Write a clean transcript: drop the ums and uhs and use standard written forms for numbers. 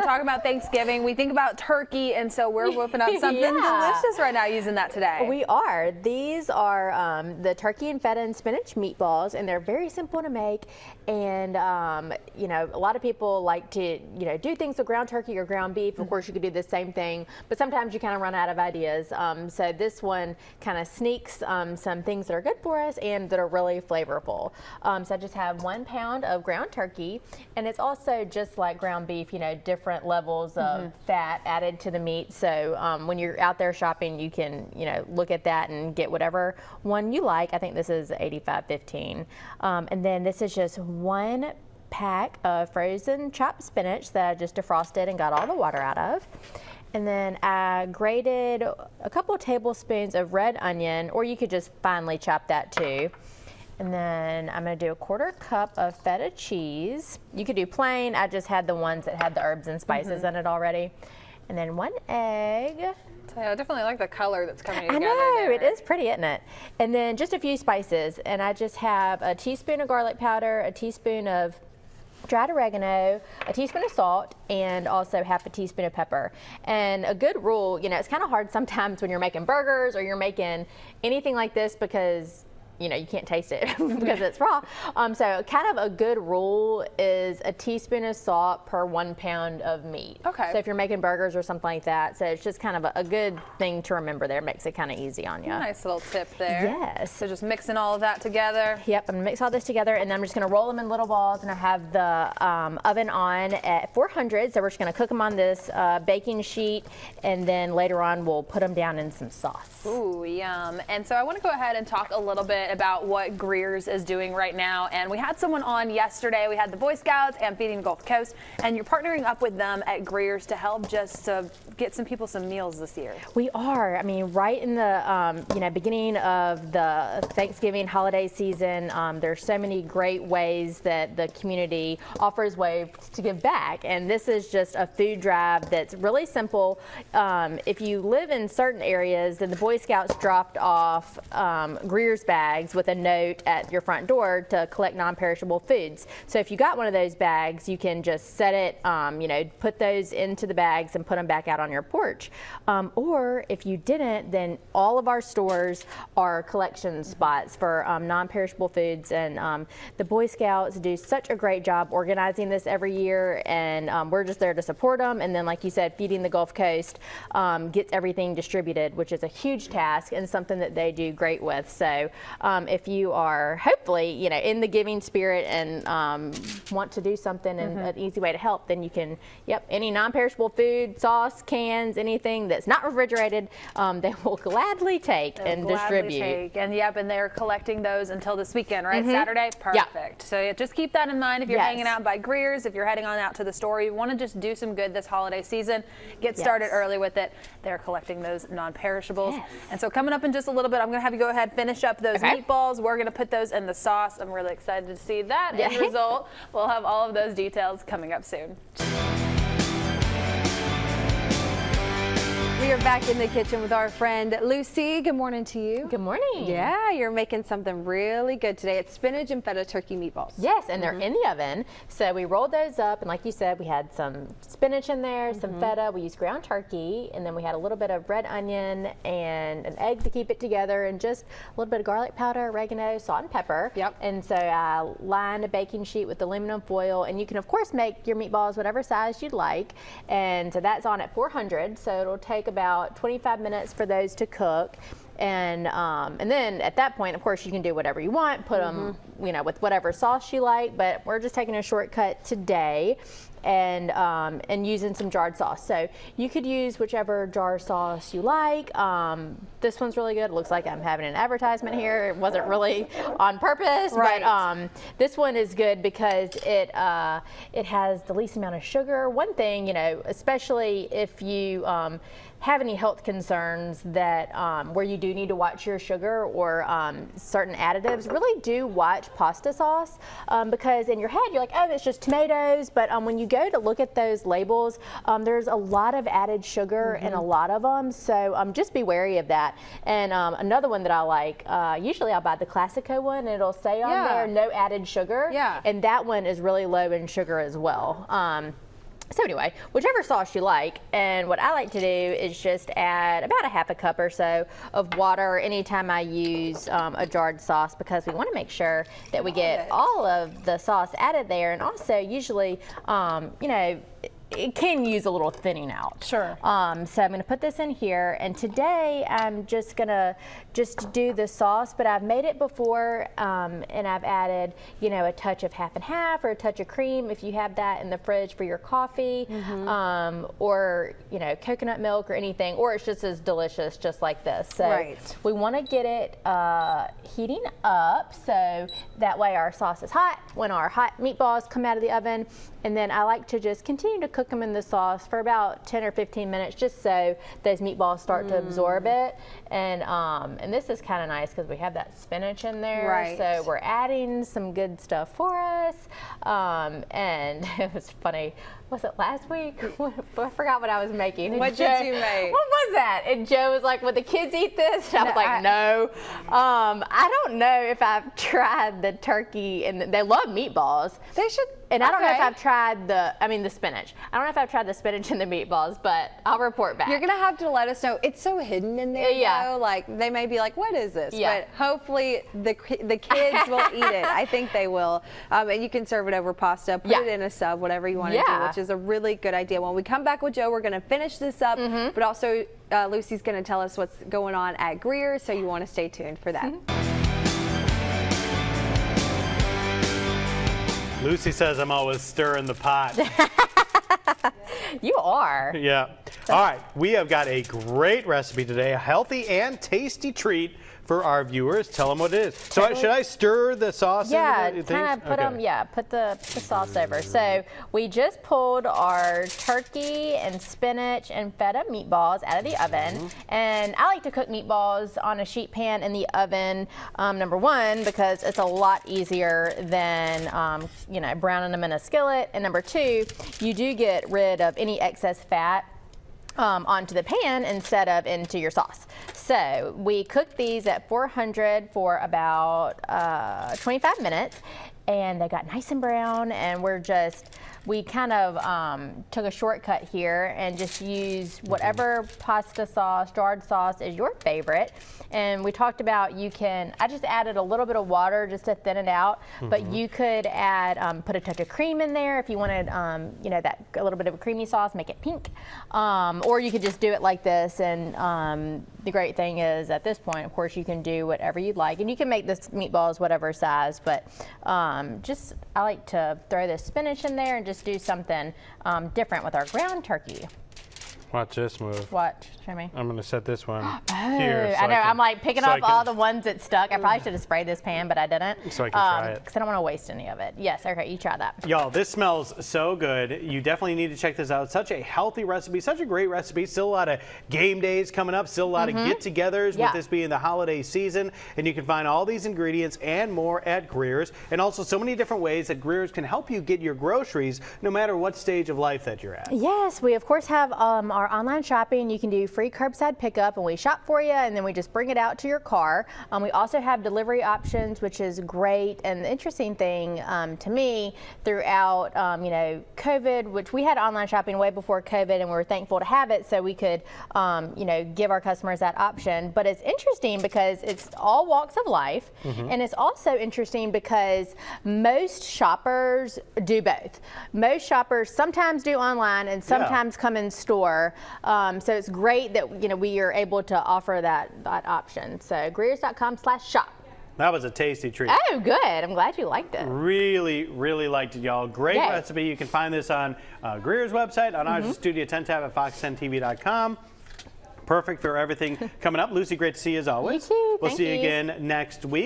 we're talking about Thanksgiving. We think about turkey, and so we're whipping up something delicious right now using that today. We are. These are the turkey and feta and spinach meatballs, and they're very simple to make. And you know, a lot of people like to do things with ground turkey or ground beef. Of course, you could do the same thing, but sometimes you kind of run out of ideas. So this one kind of sneaks some things that are good for us and that are really flavorful. So I just have 1 pound of ground turkey, and it's also just like ground beef, different levels of fat added to the meat. So when you're out there shopping, you can look at that and get whatever one you like. I think this is 85-15, and then this is just 1 pack of frozen chopped spinach that I just defrosted and got all the water out of. And then I grated a couple of tablespoons of red onion, or you could just finely chop that too. And then I'm going to do a 1/4 cup of feta cheese. You could do plain. I just had the ones that had the herbs and spices in it already. And then 1 egg. I definitely like the color that's coming together. I know, there. it is pretty, isn't it? And then just a few spices. And I just have a teaspoon of garlic powder, a teaspoon of dried oregano, a teaspoon of salt, and also 1/2 teaspoon of pepper. And a good rule, it's kind of hard sometimes when you're making burgers or you're making anything like this because you can't taste it because it's raw. So kind of a good rule is a teaspoon of salt per 1 pound of meat. Okay. So if you're making burgers or something like that, so it's just kind of a good thing to remember there. It makes it kind of easy on you. Nice little tip there. Yes. So just mixing all of that together. Yep, I'm gonna mix all this together, and then I'm just gonna roll them in little balls, and I have the oven on at 400, so we're just gonna cook them on this baking sheet, and then later on we'll put them down in some sauce. Ooh, yum. And so I want to go ahead and talk a little bit about what Greer's is doing right now. And we had someone on yesterday. We had the Boy Scouts and Feeding the Gulf Coast, and you're partnering up with them at Greer's to help just to get some people some meals this year. We are. I mean, right in the beginning of the Thanksgiving holiday season, there's so many great ways that the community offers ways to give back, and this is just a food drive that's really simple. If you live in certain areas, then the Boy Scouts dropped off Greer's bags with a note at your front door to collect non-perishable foods. So if you got one of those bags, you can just set it, put those into the bags and put them back out on your porch. Or if you didn't, then all of our stores are collection spots for non-perishable foods, and the Boy Scouts do such a great job organizing this every year, and we're just there to support them. And then, like you said, Feeding the Gulf Coast gets everything distributed, which is a huge task and something that they do great with. So if you are hopefully in the giving spirit and want to do something and an easy way to help, then you can any non-perishable food, sauce, cans, anything that's not refrigerated, they will gladly take and distribute. And and they're collecting those until this weekend, right? Saturday. Perfect. So just keep that in mind if you're hanging out by Greer's, if you're heading on out to the store, you want to just do some good this holiday season, get started early with it. They're collecting those non-perishables. And so coming up in just a little bit, I'm going to have you go ahead and finish up those meatballs. We're going to put those in the sauce. I'm really excited to see that end result. We'll have all of those details coming up soon. We are back in the kitchen with our friend Lucy. Good morning to you. Good morning. Yeah, you're making something really good today. It's spinach and feta turkey meatballs. Yes, and they're in the oven. So we rolled those up, and like you said, we had some spinach in there, some feta. We used ground turkey, and then we had a little bit of red onion and an egg to keep it together, and just a little bit of garlic powder, oregano, salt, and pepper. Yep. And so I lined a baking sheet with aluminum foil, and you can of course make your meatballs whatever size you'd like. And so that's on at 400. So it'll take about 25 minutes for those to cook. And then at that point, of course, you can do whatever you want, put them, with whatever sauce you like, but we're just taking a shortcut today and using some jarred sauce. So you could use whichever jar sauce you like. This one's really good. It looks like I'm having an advertisement here. It wasn't really on purpose, but this one is good because it has the least amount of sugar. One thing, especially if you have any health concerns that where you do need to watch your sugar or certain additives, really do watch pasta sauce because in your head you're like, oh, it's just tomatoes, but when you go to look at those labels, there's a lot of added sugar in a lot of them, so just be wary of that. And another one that I like, usually I'll buy the Classico one, and it'll say on there no added sugar, and that one is really low in sugar as well. So anyway, whichever sauce you like, and what I like to do is just add about a half a cup or so of water anytime I use a jarred sauce, because we want to make sure that we get all of the sauce added there, and also usually, you know, it can use a little thinning out. Sure. So I'm going to put this in here, and today I'm just going to do the sauce, but I've made it before, and I've added, you know, a touch of half and half or a touch of cream if you have that in the fridge for your coffee, or, you know, coconut milk or anything, or it's just as delicious just like this. So we want to get it heating up so that way our sauce is hot when our hot meatballs come out of the oven. And then I like to just continue to cook them in the sauce for about 10 or 15 minutes, just so those meatballs start to absorb it. And this is kind of nice because we have that spinach in there, so we're adding some good stuff for us. And it was funny. Was it last week? I forgot what I was making. What did you make? What was that? And Joe was like, "Would the kids eat this?" And I was like, "No." I don't know if I've tried the turkey, and they love meatballs. They should. And I don't know if I've tried the spinach. I don't know if I've tried the spinach and the meatballs, but I'll report back. You're gonna have to let us know. It's so hidden in there, though. Like, they may be like, "What is this?" But hopefully the kids will eat it. I think they will. And you can serve it over pasta, put it in a sub, whatever you want to do, which is a really good idea. When we come back with Joe, we're gonna finish this up, but also Lucy's gonna tell us what's going on at Greer's, so you want to stay tuned for that. Lucy says I'm always stirring the pot. You are. Yeah. All right. We have got a great recipe today, a healthy and tasty treat for our viewers. Tell them what it is. So should I stir the sauce? Yeah, kind of put them. Yeah, put the sauce over. So we just pulled our turkey and spinach and feta meatballs out of the oven, and I like to cook meatballs on a sheet pan in the oven. Number one, because it's a lot easier than you know, browning them in a skillet, and number two, you do get rid of any excess fat onto the pan instead of into your sauce. So we cooked these at 400 for about 25 minutes, and they got nice and brown, and we kind of took a shortcut here and just used whatever pasta sauce, jarred sauce is your favorite. And we talked about I just added a little bit of water just to thin it out, but you could add, put a touch of cream in there if you wanted, you know, a little bit of a creamy sauce, make it pink. Or you could just do it like this, and the great thing is at this point, of course, you can do whatever you'd like, and you can make this meatballs whatever size, but I like to throw the spinach in there and just do something different with our ground turkey. Watch this move. Watch. Show me. I'm going to set this one Oh, here. So I know. I'm like picking up all the ones that stuck. I probably should have sprayed this pan, but I didn't. So I can try it. Because I don't want to waste any of it. Yes. Okay. You try that. Y'all, this smells so good. You definitely need to check this out. Such a healthy recipe, such a great recipe. Still a lot of game days coming up. Still a lot of get-togethers with this being the holiday season. And you can find all these ingredients and more at Greer's. And also so many different ways that Greer's can help you get your groceries no matter what stage of life that you're at. Yes. We, of course, have our online shopping. You can do free curbside pickup, and we shop for you, and then we just bring it out to your car. We also have delivery options, which is great. And the interesting thing to me throughout, you know, COVID, which we had online shopping way before COVID, and we were thankful to have it so we could, you know, give our customers that option. But it's interesting because it's all walks of life, and it's also interesting because most shoppers do both. Most shoppers sometimes do online and sometimes come in store. So it's great that, you know, we are able to offer that option. So Greers.com/shop. That was a tasty treat. Oh, good. I'm glad you liked it. Really, really liked it, y'all. Great recipe. You can find this on Greer's website, on our Studio 10 tab at fox10tv.com. Perfect for everything coming up. Lucy, great to see you as always. You too. We'll see you again next week.